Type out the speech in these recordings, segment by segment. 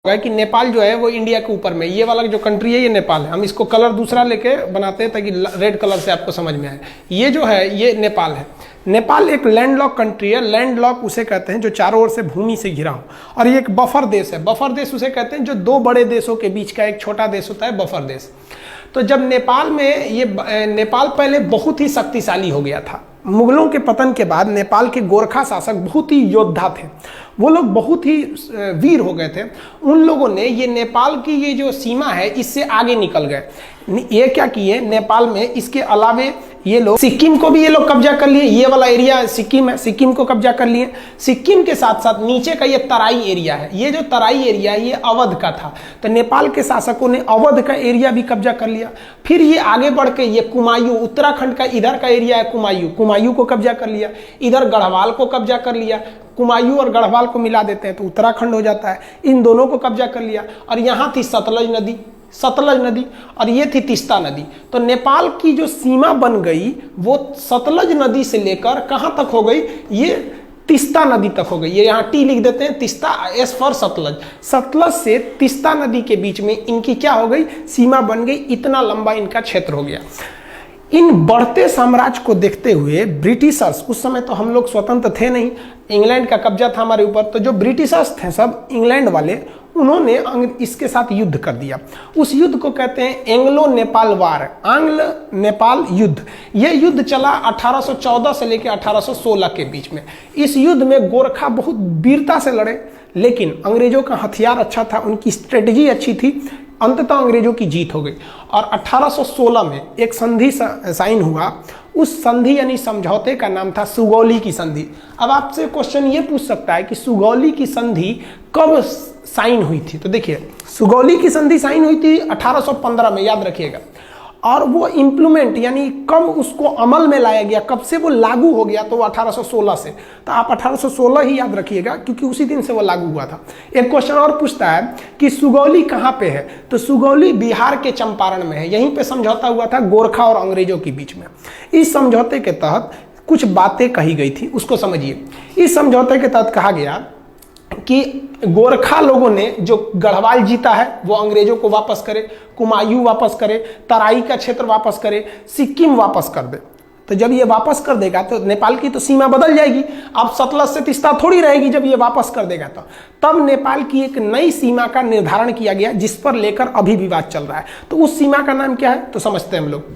कि नेपाल जो है वो इंडिया के ऊपर में, ये वाला जो कंट्री है ये नेपाल है। हम इसको कलर दूसरा लेके बनाते हैं ताकि रेड कलर से आपको समझ में आए। ये जो है ये नेपाल है। नेपाल एक लैंडलॉक कंट्री है। लैंडलॉक उसे कहते हैं जो चारों ओर से भूमि से घिरा हो, और ये एक बफर देश है। बफर देश उसे कहते हैं जो दो बड़े देशों के बीच का एक छोटा देश होता है, बफर देश। तो जब नेपाल में नेपाल पहले बहुत ही शक्तिशाली हो गया था। मुगलों के पतन के बाद नेपाल के गोरखा शासक बहुत ही योद्धा थे, वो लोग बहुत ही वीर हो गए थे। उन लोगों ने ये नेपाल की ये जो सीमा है इससे आगे निकल गए। ये क्या किए, नेपाल में इसके अलावे ये लोग सिक्किम को भी ये लोग कब्जा कर लिए। ये वाला एरिया सिक्किम है, सिक्किम को कब्जा कर लिए। सिक्किम के साथ साथ नीचे का ये तराई एरिया है, ये जो तराई एरिया है ये अवध का था। तो नेपाल के शासकों ने अवध का एरिया भी कब्जा कर लिया। फिर ये आगे बढ़ के ये कुमायूं, उत्तराखंड का इधर का एरिया है कुमायूं, कुमायूं को कब्जा कर लिया। इधर गढ़वाल को कब्जा कर लिया। कुमायूं और गढ़वाल को मिला देते हैं तो उत्तराखंड हो जाता है। इन दोनों को कब्जा कर लिया। और यहाँ थी सतलज नदी और ये थी तीस्ता नदी। तो नेपाल की जो सीमा बन गई वो सतलज नदी से लेकर कहाँ तक हो गई, ये तीस्ता नदी तक हो गई। ये यहाँ टी लिख देते हैं, तीस्ता, एस फॉर सतलज। सतलज से तीस्ता नदी के बीच में इनकी क्या हो गई, सीमा बन गई। इतना लंबा इनका क्षेत्र हो गया। इन बढ़ते साम्राज्य को देखते हुए ब्रिटिशर्स, उस समय तो हम लोग स्वतंत्र थे नहीं, इंग्लैंड का कब्जा था हमारे ऊपर, तो जो ब्रिटिशर्स थे सब इंग्लैंड वाले, उन्होंने इसके साथ युद्ध कर दिया। उस युद्ध को कहते हैं एंग्लो नेपाल वार, आंग्ल नेपाल युद्ध। यह युद्ध चला 1814 से लेकर 1816 के बीच में। इस युद्ध में गोरखा बहुत वीरता से लड़े, लेकिन अंग्रेजों का हथियार अच्छा था, उनकी स्ट्रेटजी अच्छी थी। अंततः अंग्रेजों की जीत हो गई और 1816 में एक संधि साइन हुआ। उस संधि यानी समझौते का नाम था सुगौली की संधि। अब आपसे क्वेश्चन ये पूछ सकता है कि सुगौली की संधि कब साइन हुई थी। तो देखिए, सुगौली की संधि साइन हुई थी 1815 में, याद रखिएगा। और वो इम्प्लीमेंट यानी कब उसको अमल में लाया गया, कब से वो लागू हो गया, तो वो 1816 से। तो आप 1816 ही याद रखिएगा क्योंकि उसी दिन से वो लागू हुआ था। एक क्वेश्चन और पूछता है कि सुगौली कहाँ पे है, तो सुगौली बिहार के चंपारण में है। यहीं पे समझौता हुआ था गोरखा और अंग्रेजों के बीच में। इस समझौते के तहत कुछ बातें कही गई थी, उसको समझिए। इस समझौते के तहत कहा गया कि गोरखा लोगों ने जो गढ़वाल जीता है वो अंग्रेजों को वापस करे, कुमायूं वापस करे, तराई का क्षेत्र वापस करे, सिक्किम वापस कर दे। तो जब ये वापस कर देगा तो नेपाल की तो सीमा बदल जाएगी। अब सतलज से तीस्ता थोड़ी रहेगी जब ये वापस कर देगा तो। तब नेपाल की एक नई सीमा का निर्धारण किया गया जिस पर लेकर अभी विवाद चल रहा है। तो उस सीमा का नाम क्या है, तो समझते हैं हम लोग।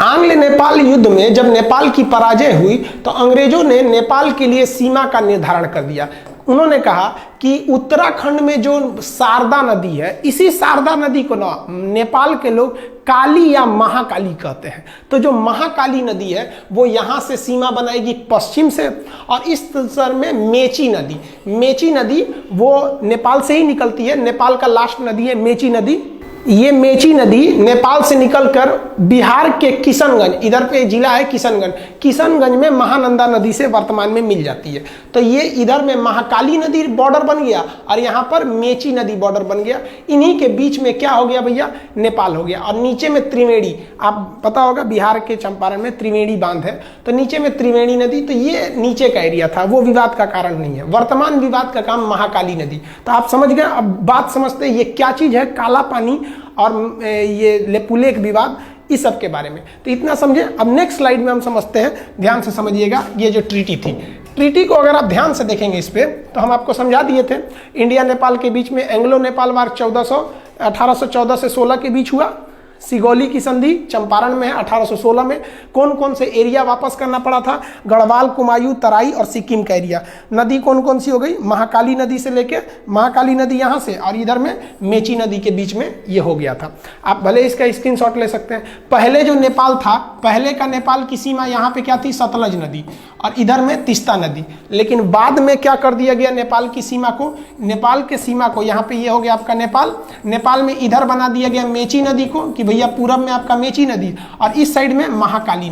आंग्ल नेपाल युद्ध में जब नेपाल की पराजय हुई तो अंग्रेजों ने नेपाल के लिए सीमा का निर्धारण कर दिया। उन्होंने कहा कि उत्तराखंड में जो शारदा नदी है, इसी शारदा नदी को ना नेपाल के लोग काली या महाकाली कहते हैं। तो जो महाकाली नदी है वो यहाँ से सीमा बनाएगी पश्चिम से, और इस सर में मेची नदी वो नेपाल से ही निकलती है। नेपाल का लास्ट नदी है मेची नदी। ये मेची नदी नेपाल से निकलकर बिहार के किशनगंज, इधर पे जिला है किशनगंज में महानंदा नदी से वर्तमान में मिल जाती है। तो ये इधर में महाकाली नदी बॉर्डर बन गया और यहाँ पर मेची नदी बॉर्डर बन गया। इन्हीं के बीच में क्या हो गया भैया, नेपाल हो गया। और नीचे में त्रिवेणी, आप पता होगा बिहार के चंपारण में त्रिवेणी बांध है, तो नीचे में त्रिवेणी नदी। तो ये नीचे का एरिया था, वो विवाद का कारण नहीं है। वर्तमान विवाद का काम महाकाली नदी। तो आप समझ गए। अब बात समझते हैं ये क्या चीज है, काला पानी और ये लेपुलेख विवाद, इस सब के बारे में। तो इतना समझे। अब नेक्स्ट स्लाइड में हम समझते हैं, ध्यान से समझिएगा। ये जो ट्रीटी थी, ट्रीटी को अगर आप ध्यान से देखेंगे इस पे, तो हम आपको समझा दिए थे। इंडिया नेपाल के बीच में एंग्लो नेपाल वार 1814 से 16 के बीच हुआ। सिगौली की संधि चंपारण में है 1816 में। कौन कौन से एरिया वापस करना पड़ा था, गढ़वाल, कुमायूं, तराई और सिक्किम का एरिया। नदी कौन कौन सी हो गई, महाकाली नदी से लेके, महाकाली नदी यहाँ से, और इधर में मेची नदी के बीच में ये हो गया था। आप भले इसका स्क्रीनशॉट ले सकते हैं। पहले जो नेपाल था, पहले का नेपाल की सीमा यहाँ पे क्या थी, सतलज नदी, और इधर में तीस्ता नदी। लेकिन बाद में क्या कर दिया गया, नेपाल की सीमा को, नेपाल के सीमा को यहाँ पे ये हो गया आपका नेपाल में इधर बना दिया गया मेची नदी को, कि भैया पूरब में आपका मेची नदी और इस साइड में महाकाली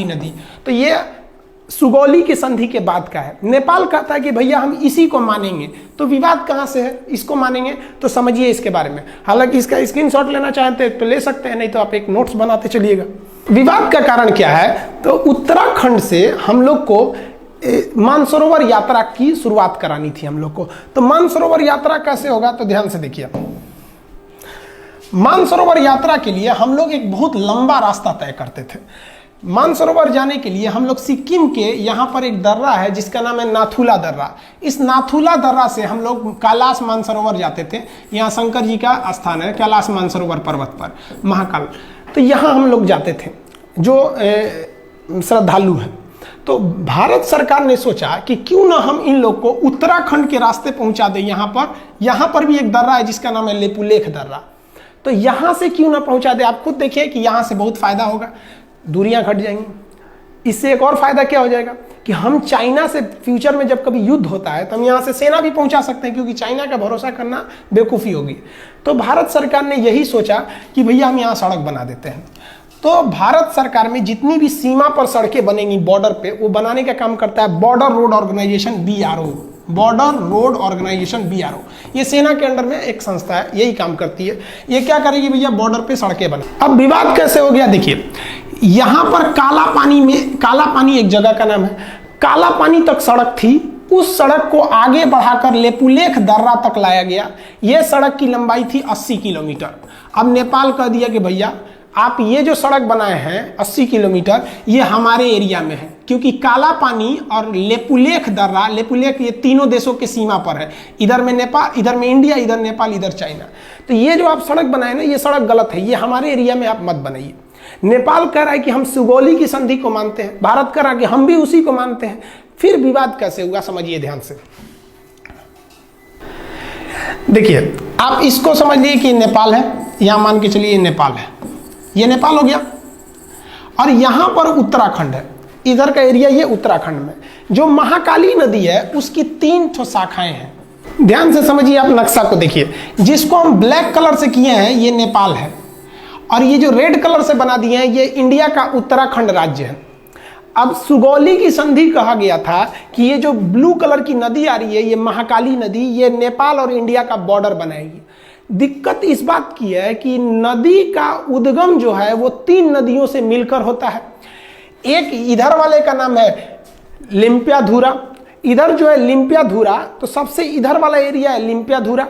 नदी। तो ये सुगौली की संधि के बाद का है। नेपाल कहता है कि भैया हम इसी को मानेंगे। तो विवाद कहाँ से है, इसको मानेंगे। तो समझिए इसके बारे में। हालांकि इसका स्क्रीनशॉट लेना चाहते हैं तो ले सकते हैं, नहीं तो आप एक नोट्स बनाते चलिएगा। विवाद का कारण क्या है, तो उत्तराखंड से हम लोग को मानसरोवर यात्रा की शुरुआत करानी थी हम लोग को। तो मानसरोवर यात्रा कैसे होगा, तो ध्यान से देखिए। मानसरोवर यात्रा के लिए हम लोग एक बहुत लंबा रास्ता तय करते थे। मानसरोवर जाने के लिए हम लोग सिक्किम के यहाँ पर एक दर्रा है जिसका नाम है नाथुला दर्रा। इस नाथुला दर्रा से हम लोग कैलाश मानसरोवर जाते थे। यहाँ शंकर जी का स्थान है कैलाश मानसरोवर पर्वत पर, महाकाल। तो यहाँ हम लोग जाते थे जो श्रद्धालु हैं। तो भारत सरकार ने सोचा कि क्यों ना हम इन लोग को उत्तराखंड के रास्ते पहुंचा दें। यहाँ पर भी एक दर्रा है जिसका नाम है लेपुलेख दर्रा। तो यहाँ से क्यों ना पहुंचा दे। आप खुद देखिए कि यहाँ से बहुत फायदा होगा, दूरियां घट जाएंगी। इससे एक और फायदा क्या हो जाएगा कि हम चाइना से फ्यूचर में जब कभी युद्ध होता है तो हम यहाँ से सेना भी पहुंचा सकते हैं, क्योंकि चाइना का भरोसा करना बेवकूफ़ी होगी। तो भारत सरकार ने यही सोचा कि भैया हम यहाँ सड़क बना देते हैं। तो भारत सरकार में जितनी भी सीमा पर सड़कें बनेंगी बॉर्डर पे, वो बनाने का काम करता है border road organisation BRO। Border road organisation BRO, ये सेना के अंडर में एक संस्था है, यही काम करती है। ये क्या करेगी भैया, बॉर्डर पे सड़कें बना। अब विवाद कैसे हो गया, देखिए यहाँ पर काला पानी एक जगह का नाम है, काला पानी तक सड़क थी। उस सड़क को आगे बढ़ाकर लेपुलेख दर्रा तक लाया गया। यह सड़क की लंबाई थी 80 किलोमीटर। अब नेपाल कह दिया कि भैया आप ये जो सड़क बनाए हैं 80 किलोमीटर, ये हमारे एरिया में है, क्योंकि काला पानी और लेपुलेख दर्रा, लेपुलेख ये तीनों देशों के सीमा पर है। इधर में नेपाल, इधर में इंडिया, इधर नेपाल, इधर चाइना। तो ये जो आप सड़क बनाए ना, ये सड़क गलत है, ये हमारे एरिया में आप मत बनाइए। नेपाल कह रहा है कि हम सुगौली की संधि को मानते हैं, भारत कह रहा है कि हम भी उसी को मानते हैं। फिर विवाद कैसे हुआ, समझिए ध्यान से। देखिए आप इसको समझ लीजिए कि नेपाल है, यहां मान के चलिए नेपाल है, ये नेपाल हो गया, और यहां पर उत्तराखंड है। इधर का एरिया ये उत्तराखंड में जो महाकाली नदी है उसकी 3 ठो शाखाएं हैं। ध्यान से समझिए, आप नक्शा को देखिए। जिसको हम ब्लैक कलर से किए हैं ये नेपाल है, और ये जो रेड कलर से बना दिए हैं ये इंडिया का उत्तराखंड राज्य है। अब सुगौली की संधि कहा गया था कि ये जो ब्लू कलर की नदी आ रही है, ये महाकाली नदी, ये नेपाल और इंडिया का बॉर्डर बनाएगी। दिक्कत इस बात की है कि नदी का उद्गम जो है वो 3 नदियों से मिलकर होता है। एक इधर वाले का नाम है लिम्पियाधुरा, इधर जो है लिम्पियाधुरा, तो सबसे इधर वाला एरिया है लिम्पियाधुरा,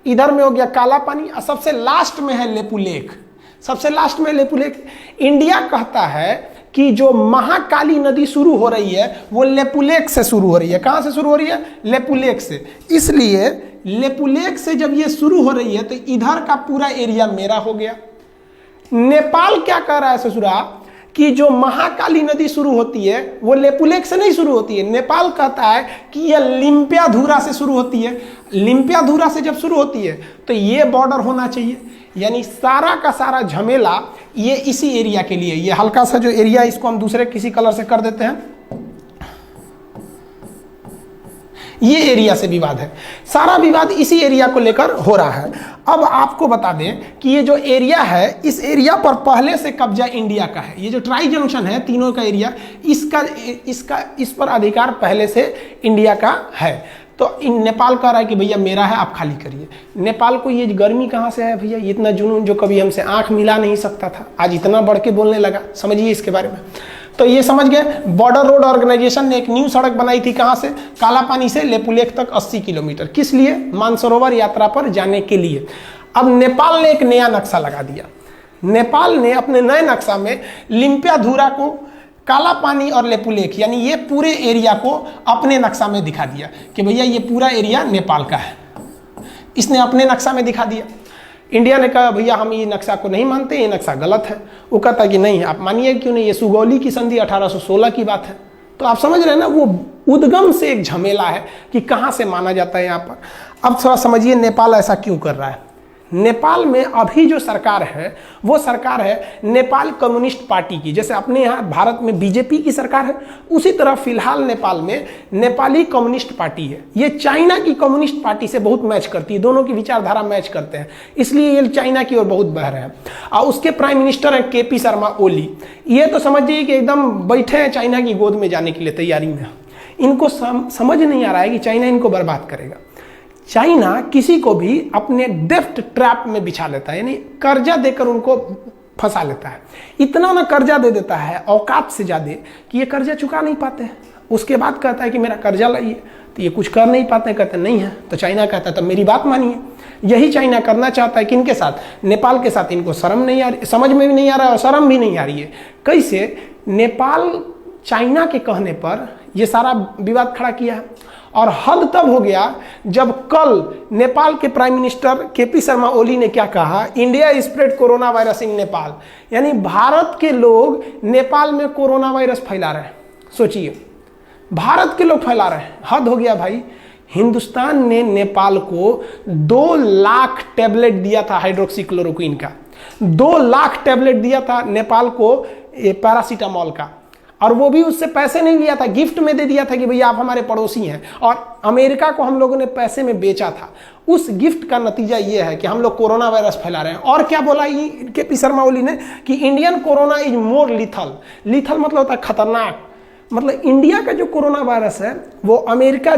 इधर में हो गया काला पानी, और सबसे लास्ट में है लेपुलेख। सबसे लास्ट में लेपुलेख। इंडिया कहता है कि जो महाकाली नदी शुरू हो रही है वो लेपुलेख से शुरू हो रही है। कहां से शुरू हो रही है, लेपुलेख से। इसलिए लेपुलेख से जब ये शुरू हो रही है तो इधर का पूरा एरिया मेरा हो गया। नेपाल क्या कह रहा है ससुरा कि जो महाकाली नदी शुरू होती है वो लेपुलेख से नहीं शुरू होती है। नेपाल कहता है कि यह लिम्पियाधुरा से शुरू होती है। लिम्पियाधुरा से जब शुरू होती है तो ये बॉर्डर होना चाहिए। यानी सारा का सारा झमेला ये इसी एरिया के लिए। ये हल्का सा जो एरिया, इसको हम दूसरे किसी कलर से कर देते हैं, ये एरिया से विवाद है। सारा विवाद इसी एरिया को लेकर हो रहा है। अब आपको बता दें कि ये जो एरिया है, इस एरिया पर पहले से कब्जा इंडिया का है। ये जो ट्राई जंक्शन है तीनों का एरिया, इस पर अधिकार पहले से इंडिया का है। तो नेपाल कह रहा है कि भैया मेरा है, आप खाली करिए। नेपाल को ये गर्मी कहाँ से है भैया, इतना जुनून जो कभी हमसे आंख मिला नहीं सकता था, आज इतना बढ़ के बोलने लगा। समझिए इसके बारे में। तो ये समझ गए, बॉर्डर रोड ऑर्गेनाइजेशन ने एक न्यू सड़क बनाई थी। कहाँ से, काला पानी से लेपुलेख तक 80 किलोमीटर। किस लिए, मानसरोवर यात्रा पर जाने के लिए। अब नेपाल ने एक नया नक्शा लगा दिया। नेपाल ने अपने नए नक्शा में लिम्पियाधुरा को, काला पानी और लेपुलेख, यानी ये पूरे एरिया को अपने नक्शा में दिखा दिया कि भैया ये पूरा एरिया नेपाल का है। इसने अपने नक्शा में दिखा दिया। इंडिया ने कहा भैया हम ये नक्शा को नहीं मानते, ये नक्शा गलत है। वो कहता कि नहीं आप मानिए, क्यों नहीं, ये सुगौली की संधि 1816 की बात है। तो आप समझ रहे हैं ना, वो उद्गम से एक झमेला है कि कहाँ से माना जाता है यहाँ पर। अब थोड़ा समझिए नेपाल ऐसा क्यों कर रहा है। नेपाल में अभी जो सरकार है वो सरकार है नेपाल कम्युनिस्ट पार्टी की। जैसे अपने यहाँ भारत में बीजेपी की सरकार है, उसी तरह फिलहाल नेपाल में नेपाली कम्युनिस्ट पार्टी है। ये चाइना की कम्युनिस्ट पार्टी से बहुत मैच करती है, दोनों की विचारधारा मैच करते हैं, इसलिए ये चाइना की ओर बहुत बह रहे हैं। और उसके प्राइम मिनिस्टर हैं KP शर्मा ओली। ये तो समझिए कि एकदम बैठे हैं चाइना की गोद में जाने के लिए तैयारी में। इनको समझ नहीं आ रहा है कि चाइना इनको बर्बाद करेगा। चाइना किसी को भी अपने डेफ्ट ट्रैप में बिछा लेता है, यानी कर्जा देकर उनको फंसा लेता है। इतना ना कर्जा दे देता है औकात से ज़्यादा कि ये कर्जा चुका नहीं पाते हैं। उसके बाद कहता है कि मेरा कर्जा लाइए, तो ये कुछ कर नहीं पाते, कहते नहीं है। तो चाइना कहता है तब मेरी बात मानिए। यही चाइना करना चाहता है किनके साथ? नेपाल के साथ। इनको शर्म नहीं आ रही, समझ में भी नहीं आ रहा है और शर्म भी नहीं आ रही है। कैसे? नेपाल चाइना के कहने पर ये सारा विवाद खड़ा किया है। और हद तब हो गया जब कल नेपाल के prime minister KP Sharma Oli ने क्या कहा, India spread corona virus in Nepal, यानी भारत के लोग नेपाल में कोरोना वायरस फैला रहे हैं। सोचिए, भारत के लोग फैला रहे हैं, हद हो गया भाई। हिंदुस्तान ने नेपाल को 2 लाख टैबलेट दिया था हाइड्रोक्सीक्लोरोक्विन का, 2 लाख टैबलेट दिया था नेपाल को पैरासीटामोल का, और वो भी उससे पैसे नहीं लिया था, गिफ्ट में दे दिया था कि भैया आप हमारे पड़ोसी हैं। और अमेरिका को हम लोगों ने पैसे में बेचा था। उस गिफ्ट का नतीजा ये है कि हम लोग कोरोना वायरस फैला रहे हैं। और क्या बोला केपी शर्मा ओली ने कि Indian corona is more lethal. Lethal मतलब होता है खतरनाक। मतलब इंडिया का जो कोरोना वायरस है वो अमेरिका,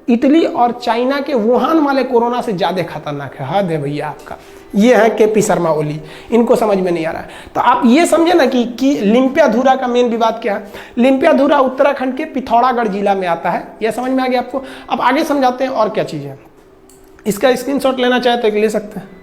इटली और चाइना के वुहान वाले कोरोना से ज़्यादा खतरनाक है। हद है भैया आपका। ये है केपी शर्मा ओली, इनको समझ में नहीं आ रहा है। तो आप ये समझे ना कि लिम्पियाधुरा का मेन विवाद क्या है। लिम्पियाधुरा उत्तराखंड के पिथौरागढ़ जिला में आता है, यह समझ में आ गया आपको। अब आगे समझाते हैं और क्या चीज़ है। इसका स्क्रीनशॉट लेना चाहे तो ले सकते हैं।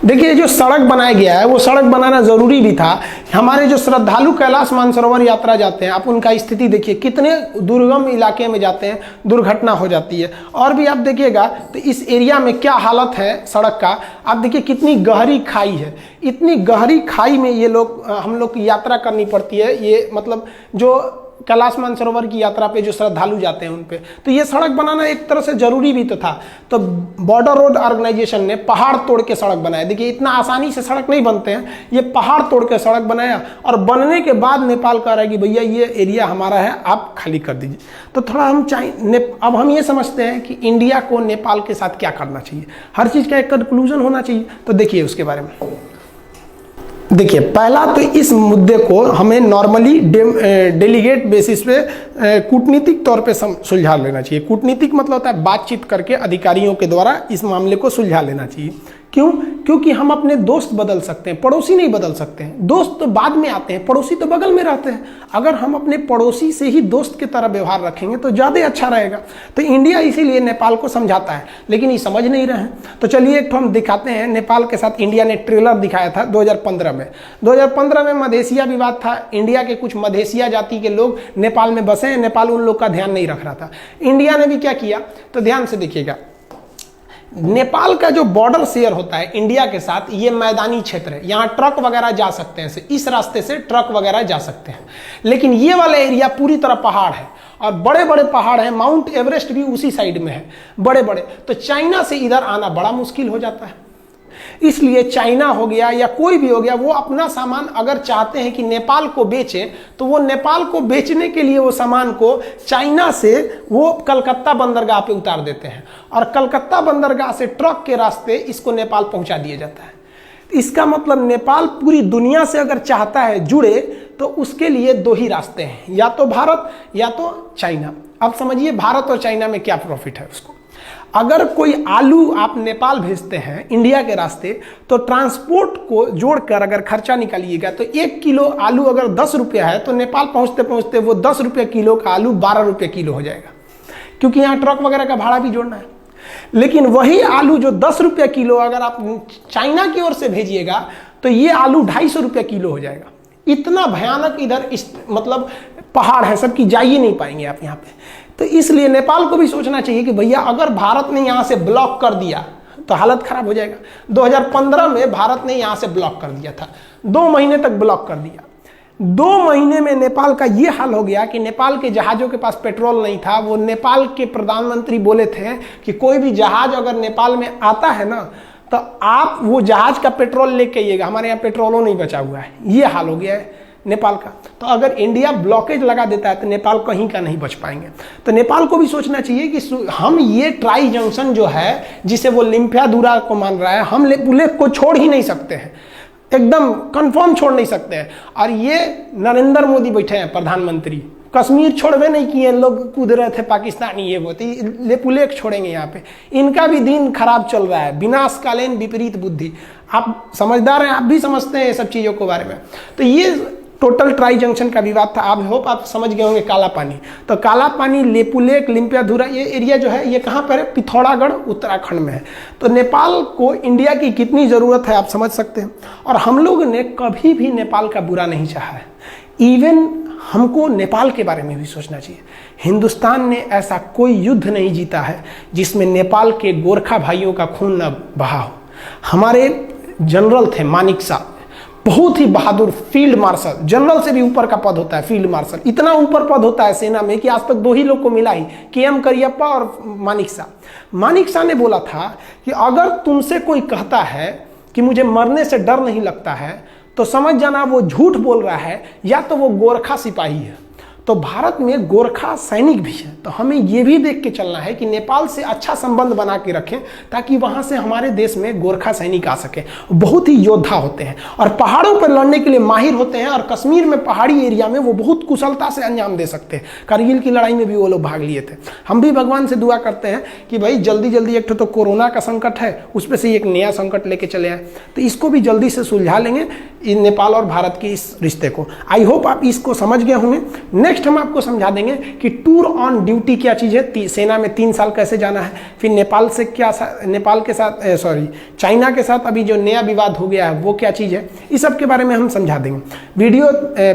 देखिए, जो सड़क बनाया गया है वो सड़क बनाना जरूरी भी था। हमारे जो श्रद्धालु कैलाश मानसरोवर यात्रा जाते हैं, आप उनका स्थिति देखिए, कितने दुर्गम इलाके में जाते हैं, दुर्घटना हो जाती है। और भी आप देखिएगा तो इस एरिया में क्या हालत है सड़क का। आप देखिए कितनी गहरी खाई है, इतनी गहरी खाई में ये लोग, हम लोग की यात्रा करनी पड़ती है। ये मतलब जो कैलाश मानसरोवर की यात्रा पे जो श्रद्धालु जाते हैं उन पे, तो ये सड़क बनाना एक तरह से जरूरी भी तो था। तो बॉर्डर रोड ऑर्गेनाइजेशन ने पहाड़ तोड़ के सड़क बनाया। देखिए, इतना आसानी से सड़क नहीं बनते हैं, ये पहाड़ तोड़ के सड़क बनाया। और बनने के बाद नेपाल कह रहा है कि भैया ये एरिया हमारा है, आप खाली कर दीजिए। तो थोड़ा हम अब हम ये समझते हैं कि इंडिया को नेपाल के साथ क्या करना चाहिए, हर चीज़ का एक कंक्लूजन होना चाहिए। तो देखिए उसके बारे में। देखिए, पहला तो इस मुद्दे को हमें नॉर्मली डेलीगेट बेसिस पे कूटनीतिक तौर पे सुलझा लेना चाहिए। कूटनीतिक मतलब होता है बातचीत करके अधिकारियों के द्वारा इस मामले को सुलझा लेना चाहिए। क्यों? क्योंकि हम अपने दोस्त बदल सकते हैं, पड़ोसी नहीं बदल सकते हैं। दोस्त तो बाद में आते हैं, पड़ोसी तो बगल में रहते हैं। अगर हम अपने पड़ोसी से ही दोस्त की तरह व्यवहार रखेंगे तो ज़्यादा अच्छा रहेगा। तो इंडिया इसीलिए नेपाल को समझाता है, लेकिन ये समझ नहीं रहे हैं। तो चलिए एक हम दिखाते हैं। नेपाल के साथ इंडिया ने ट्रेलर दिखाया था 2015 में। 2015 में मधेसिया विवाद था। इंडिया के कुछ मधेसिया जाति के लोग नेपाल में बसे हैं, नेपाल उन लोग का ध्यान नहीं रख रहा था। इंडिया ने भी क्या किया, तो ध्यान से देखिएगा। नेपाल का जो बॉर्डर शेयर होता है इंडिया के साथ, ये मैदानी क्षेत्र है, यहाँ ट्रक वगैरह जा सकते हैं, इस रास्ते से ट्रक वगैरह जा सकते हैं। लेकिन ये वाला एरिया पूरी तरह पहाड़ है और बड़े बड़े पहाड़ हैं। माउंट एवरेस्ट भी उसी साइड में है, बड़े बड़े। तो चाइना से इधर आना बड़ा मुश्किल हो जाता है। इसलिए चाइना हो गया या कोई भी हो गया, वो अपना सामान अगर चाहते हैं कि नेपाल को बेचें, तो वो नेपाल को बेचने के लिए वो सामान को चाइना से वो कलकत्ता बंदरगाह पे उतार देते हैं और कलकत्ता बंदरगाह से ट्रक के रास्ते इसको नेपाल पहुंचा दिया जाता है। इसका मतलब नेपाल पूरी दुनिया से अगर चाहता है जुड़े तो उसके लिए 2 ही रास्ते हैं, या तो भारत या तो चाइना। अब समझिए भारत और चाइना में क्या प्रॉफिट है उसको। अगर कोई आलू आप नेपाल भेजते हैं इंडिया के रास्ते, तो ट्रांसपोर्ट को जोड़कर अगर खर्चा निकालिएगा तो 1 किलो आलू अगर 10 रुपया है, तो नेपाल पहुंचते पहुंचते वो 10 रुपये किलो का आलू 12 रुपये किलो हो जाएगा, क्योंकि यहाँ ट्रक वगैरह का भाड़ा भी जोड़ना है। लेकिन वही आलू जो 10 रुपये किलो अगर आप चाइना की ओर से भेजिएगा तो ये आलू 250 रुपये किलो हो जाएगा। इतना भयानक इधर मतलब पहाड़ है, सब की जा ही नहीं पाएंगे आप यहाँ पे। तो इसलिए नेपाल को भी सोचना चाहिए कि भैया अगर भारत ने यहाँ से ब्लॉक कर दिया तो हालत खराब हो जाएगा। 2015 में भारत ने यहाँ से ब्लॉक कर दिया था, 2 महीने तक ब्लॉक कर दिया। 2 महीने में नेपाल का ये हाल हो गया कि नेपाल के जहाज़ों के पास पेट्रोल नहीं था। वो नेपाल के प्रधानमंत्री बोले थे कि कोई भी जहाज़ अगर नेपाल में आता है ना, तो आप वो जहाज़ का पेट्रोल लेके आइएगा, हमारे यहाँ पेट्रोलों नहीं बचा हुआ है। ये हाल हो गया है नेपाल का। तो अगर इंडिया ब्लॉकेज लगा देता है तो नेपाल कहीं का नहीं बच पाएंगे। तो नेपाल को भी सोचना चाहिए कि हम ये ट्राई जंक्शन जो है, जिसे वो लिम्पियाधुरा को मान रहा है, हम लेक को छोड़ ही नहीं सकते हैं, एकदम कंफर्म छोड़ नहीं सकते हैं। और ये नरेंद्र मोदी बैठे हैं प्रधानमंत्री, कश्मीर छोड़वे नहीं किए, लोग कूद रहे थे पाकिस्तानी, ये वो लेपुलेख छोड़ेंगे यहाँ पे। इनका भी दिन खराब चल रहा है, विनाशकालीन विपरीत बुद्धि। आप समझदार हैं, आप भी समझते हैं ये सब चीज़ों के बारे में। तो ये टोटल ट्राई जंक्शन का विवाद था। आप होप आप समझ गए होंगे काला पानी। तो काला पानी, लेपुलेख, लिम्पियाधुरा, ये एरिया जो है ये कहाँ पर है? पिथौरागढ़ उत्तराखंड में है। तो नेपाल को इंडिया की कितनी ज़रूरत है आप समझ सकते हैं। और हम लोग ने कभी भी नेपाल का बुरा नहीं चाहा है। इवन हमको नेपाल के बारे में भी सोचना चाहिए। हिंदुस्तान ने ऐसा कोई युद्ध नहीं जीता है जिसमें नेपाल के गोरखा भाइयों का खून न बहा हो। हमारे जनरल थे मानिक साहब, बहुत ही बहादुर फील्ड मार्शल, जनरल से भी ऊपर का पद होता है फील्ड मार्शल। इतना ऊपर पद होता है सेना में कि आज तक 2 ही लोग को मिला ही, KM करियप्पा और मानिक शाह। मानिक शाह ने बोला था कि अगर तुमसे कोई कहता है कि मुझे मरने से डर नहीं लगता है तो समझ जाना वो झूठ बोल रहा है, या तो वो गोरखा सिपाही है। तो भारत में गोरखा सैनिक भी है। तो हमें ये भी देख के चलना है कि नेपाल से अच्छा संबंध बना के रखें ताकि वहाँ से हमारे देश में गोरखा सैनिक आ सके। बहुत ही योद्धा होते हैं और पहाड़ों पर लड़ने के लिए माहिर होते हैं, और कश्मीर में पहाड़ी एरिया में वो बहुत कुशलता से अंजाम दे सकते हैं। कारगिल की लड़ाई में भी वो लोग भाग लिए थे। हम भी भगवान से दुआ करते हैं कि भाई जल्दी जल्दी, एक तो कोरोना का संकट है, उस पर से एक नया संकट लेके चले आए, तो इसको भी जल्दी से सुलझा लेंगे नेपाल और भारत के इस रिश्ते को। आई होप आप इसको समझ गए होंगे। नेक्स्ट हम आपको समझा देंगे कि टूर ऑन ड्यूटी क्या चीज़ है, सेना में 3 साल कैसे जाना है, फिर नेपाल से क्या, नेपाल के साथ चाइना के साथ अभी जो नया विवाद हो गया है वो क्या चीज़ है, इस सब के बारे में हम समझा देंगे। वीडियो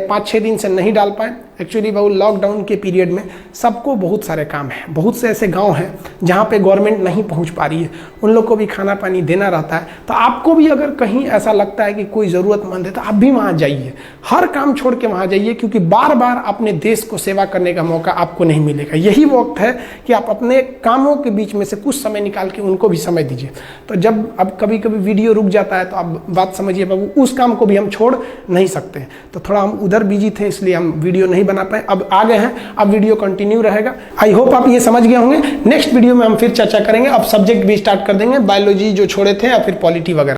5-6 दिन से नहीं डाल पाए एक्चुअली, बहुत लॉकडाउन के पीरियड में सबको बहुत सारे काम हैं। बहुत से ऐसे गांव हैं जहां पे गवर्नमेंट नहीं पहुंच पा रही है, उन लोग को भी खाना पानी देना रहता है। तो आपको भी अगर कहीं ऐसा लगता है कि कोई ज़रूरतमंद है तो आप भी वहां जाइए, हर काम छोड़ के वहां जाइए, क्योंकि बार बार अपने देश को सेवा करने का मौका आपको नहीं मिलेगा। यही वक्त है कि आप अपने कामों के बीच में से कुछ समय निकाल के उनको भी समय दीजिए। तो जब अब कभी कभी वीडियो रुक जाता है तो आप बात समझिए बाबू, उस काम को भी हम छोड़ नहीं सकते। तो थोड़ा हम उधर बिजी थे इसलिए हम वीडियो नहीं बना पाए, अब आ गए हैं, अब वीडियो कंटिन्यू रहेगा। आई होप आप ये समझ गए होंगे। नेक्स्ट वीडियो में हम फिर चर्चा करेंगे, अब सब्जेक्ट भी स्टार्ट कर देंगे, बायोलॉजी जो छोड़े थे या फिर पॉलिटी वगैरह।